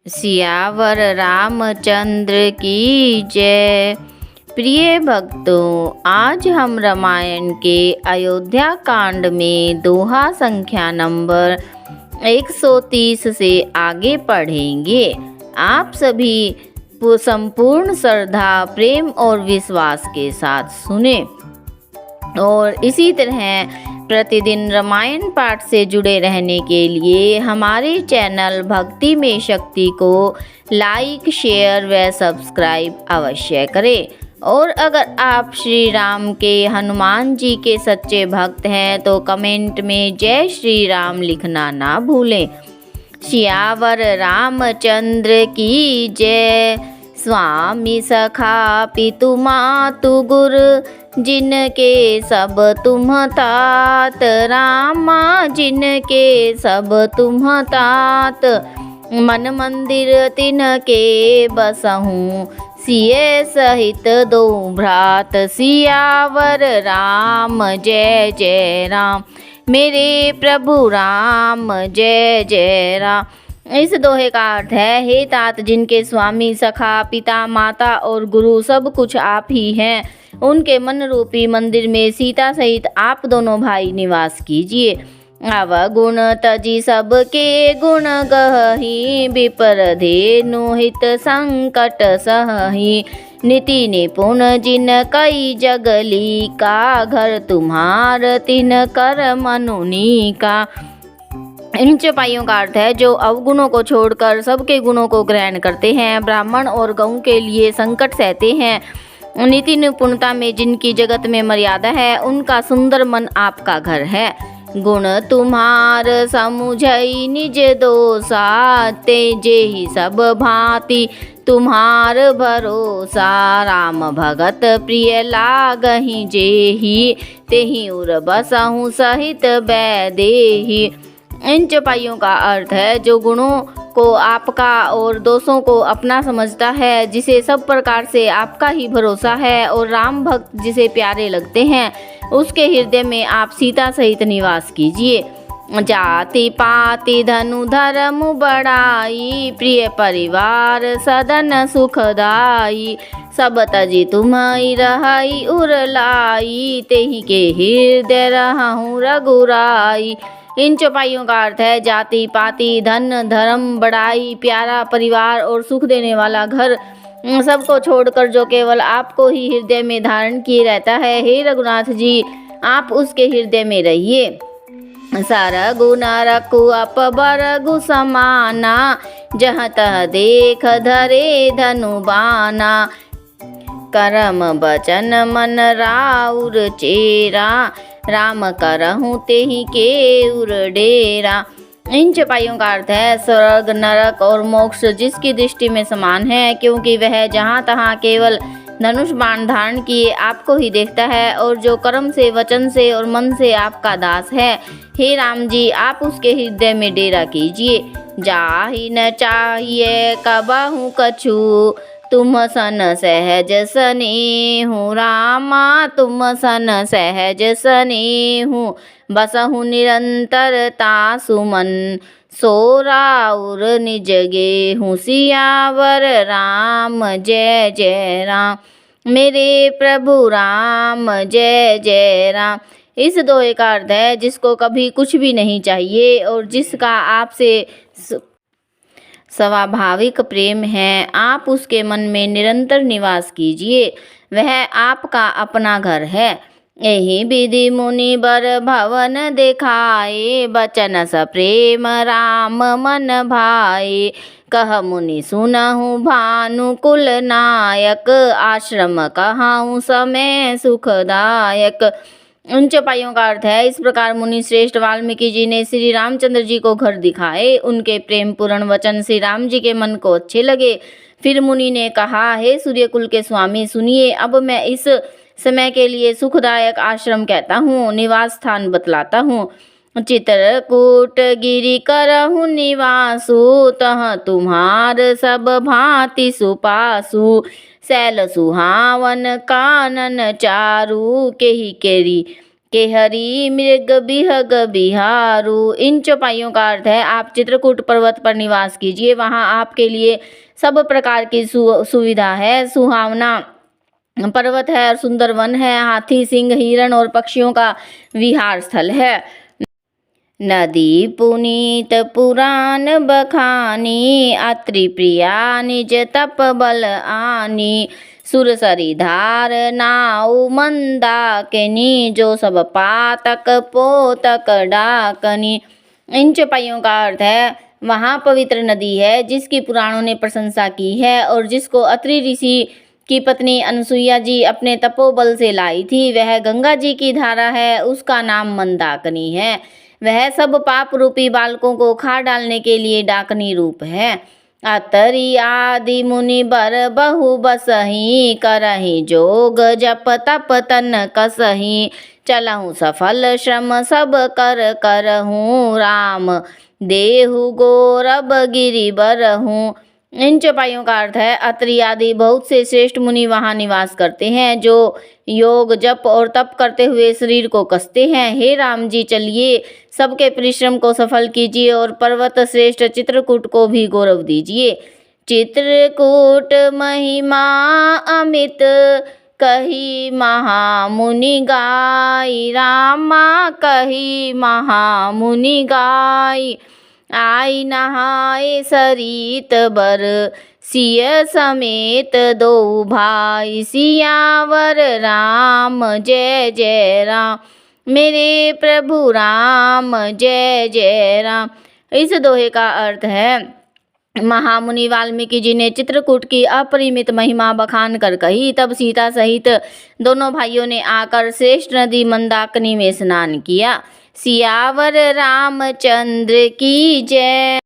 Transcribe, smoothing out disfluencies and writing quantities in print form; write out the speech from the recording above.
सियावर रामचंद्र की जय। प्रिय भक्तों, आज हम रामायण के अयोध्या कांड में दोहा संख्या नंबर 130 से आगे पढ़ेंगे। आप सभी संपूर्ण श्रद्धा, प्रेम और विश्वास के साथ सुने और इसी तरह प्रतिदिन रामायण पाठ से जुड़े रहने के लिए हमारे चैनल भक्ति में शक्ति को लाइक, शेयर व सब्सक्राइब अवश्य करें। और अगर आप श्री राम के, हनुमान जी के सच्चे भक्त हैं तो कमेंट में जय श्री राम लिखना ना भूलें। सियावर रामचंद्र की जय। स्वामी सखा पितु मातु गुर, जिनके सब तुम तात। रामा जिनके सब तुम तात। मन मंदिर तिनके बसहूँ, सिए सहित दो भ्रात। सियावर राम जय जय राम, मेरे प्रभु राम जय जय राम। इस दोहे का अर्थ है, हे तात, जिनके स्वामी, सखा, पिता, माता और गुरु सब कुछ आप ही हैं, उनके मन रूपी मंदिर में सीता सहित आप दोनों भाई निवास कीजिए। अवगुण तजी सबके गुण गही, विपर धेनु हित संकट सहही। नीति निपुण जिन कई जगली का, घर तुम्हार तिन कर मनुनी का। इन चौपाइयों का अर्थ है, जो अवगुणों को छोड़कर सबके गुणों को ग्रहण करते हैं, ब्राह्मण और गऊ के लिए संकट सहते हैं, नीति निपुणता में जिनकी जगत में मर्यादा है, उनका सुंदर मन आपका घर है। गुण तुम्हार समुझई निज दोषा, तेजे ही सब भांति तुम्हार भरोसा। राम भगत प्रिय लागहि जेहि, तेहि उर बसहु सहित बैदेहि। इन चौपाइयों का अर्थ है, जो गुणों को आपका और दोषों को अपना समझता है, जिसे सब प्रकार से आपका ही भरोसा है और राम भक्त जिसे प्यारे लगते हैं, उसके हृदय में आप सीता सहित निवास कीजिए। जाति पाति धनु धर्म बड़ाई, प्रिय परिवार सदन सुखदाई। सब तजी तुम्हारी रहाई उरलाई, तेहि के हृदय रहूं रघुराई। इन चौपाइयों का अर्थ है, जाति पाति, धन, धर्म, बड़ाई, प्यारा परिवार और सुख देने वाला घर सबको छोड़कर जो केवल आपको ही हृदय में धारण किए रहता है, हे रघुनाथ जी, आप उसके हृदय में रहिए। सरगु नरकु अपबरगु समाना, जहाँ तह देख धरे धनु बाना। करम बचन मन राउर चेरा, राम करहूँ तेहि के उर डेरा। इन चौपाइयों का अर्थ है, स्वर्ग, नरक और मोक्ष जिसकी दृष्टि में समान है, क्योंकि वह जहाँ तहाँ केवल धनुष बाण धारण किए आपको ही देखता है, और जो कर्म से, वचन से और मन से आपका दास है, हे राम जी, आप उसके हृदय में डेरा कीजिए। जाहि न चाहिए कबहु कछु, तुम सन सहज स्नेहु। रामा तुम सन सहज स्नेहु, बसहु निरंतरता सुमन। सो राउर निज गेहूँ, सियावर राम जय जय राम, मेरे प्रभु राम जय जय राम। इस दोहे का अर्थ है, जिसको कभी कुछ भी नहीं चाहिए और जिसका आपसे स्वाभाविक प्रेम है, आप उसके मन में निरंतर निवास कीजिए। वह आपका अपना घर है। यही विधि मुनि बर भवन देखाए, बचन स प्रेम राम मन भाए। कह मुनि सुनहु भानुकुल नायक, आश्रम कहाऊँ समय सुखदायक। उन चौपाइयों का अर्थ है, इस प्रकार मुनि श्रेष्ठ वाल्मीकि जी ने श्री रामचंद्र जी को घर दिखाए। उनके प्रेम पूर्ण वचन श्री राम जी के मन को अच्छे लगे। फिर मुनि ने कहा, हे सूर्यकुल के स्वामी, सुनिए, अब मैं इस समय के लिए सुखदायक आश्रम कहता हूँ, निवास स्थान बतलाता हूँ। चित्रकूट गिरि करहु निवासु, तह तुम्हार सब भांति सुपासु। सैल सुहावन कानन चारु, केहि केरी केहरी मृग बिहग बिहारू। इन चौपाइयों का अर्थ है आप चित्रकूट पर्वत पर निवास कीजिए, वहाँ आपके लिए सब प्रकार की सुविधा है। सुहावना पर्वत है और सुंदर वन है, हाथी, सिंह, हिरण और पक्षियों का विहार स्थल है। नदी पुनीत पुराण बखानी, अत्रि प्रिया निज तप बल आनी। सुरसरी धार नाउ मंदाकिनी, जो सब पातक पोतक डाकनी। इन चौपाइयों का अर्थ है वहाँ पवित्र नदी है जिसकी पुराणों ने प्रशंसा की है और जिसको अत्रि ऋषि की पत्नी अनसुईया जी अपने तपोबल से लाई थी। वह गंगा जी की धारा है, उसका नाम मंदाकिनी है। वह सब पाप रूपी बालकों को खा डालने के लिए डाकनी रूप है। अतरी आदि मुनि बर बहु बसही, करही जोग जप तप तन कसही। चलहु सफल श्रम सब कर करहूँ, राम देहु गौरव गिरि बरहूँ। इन चौपाइयों का अर्थ है अत्रि आदि बहुत से श्रेष्ठ मुनि वहाँ निवास करते हैं जो योग जप और तप करते हुए शरीर को कसते हैं। हे राम जी, चलिए सबके परिश्रम को सफल कीजिए और पर्वत श्रेष्ठ चित्रकूट को भी गौरव दीजिए। चित्रकूट महिमा अमित, कही महामुनि गाई। रामा कही महामुनि गाई, आई नहाए सरित बर, सिय समेत दो भाई। सियावर राम जय जय राम, मेरे प्रभु राम जय जय राम। इस दोहे का अर्थ है महामुनि वाल्मीकि जी ने चित्रकूट की अपरिमित महिमा बखान कर कही। तब सीता सहित दोनों भाइयों ने आकर श्रेष्ठ नदी मंदाकिनी में स्नान किया। सियावर रामचंद्र की जय।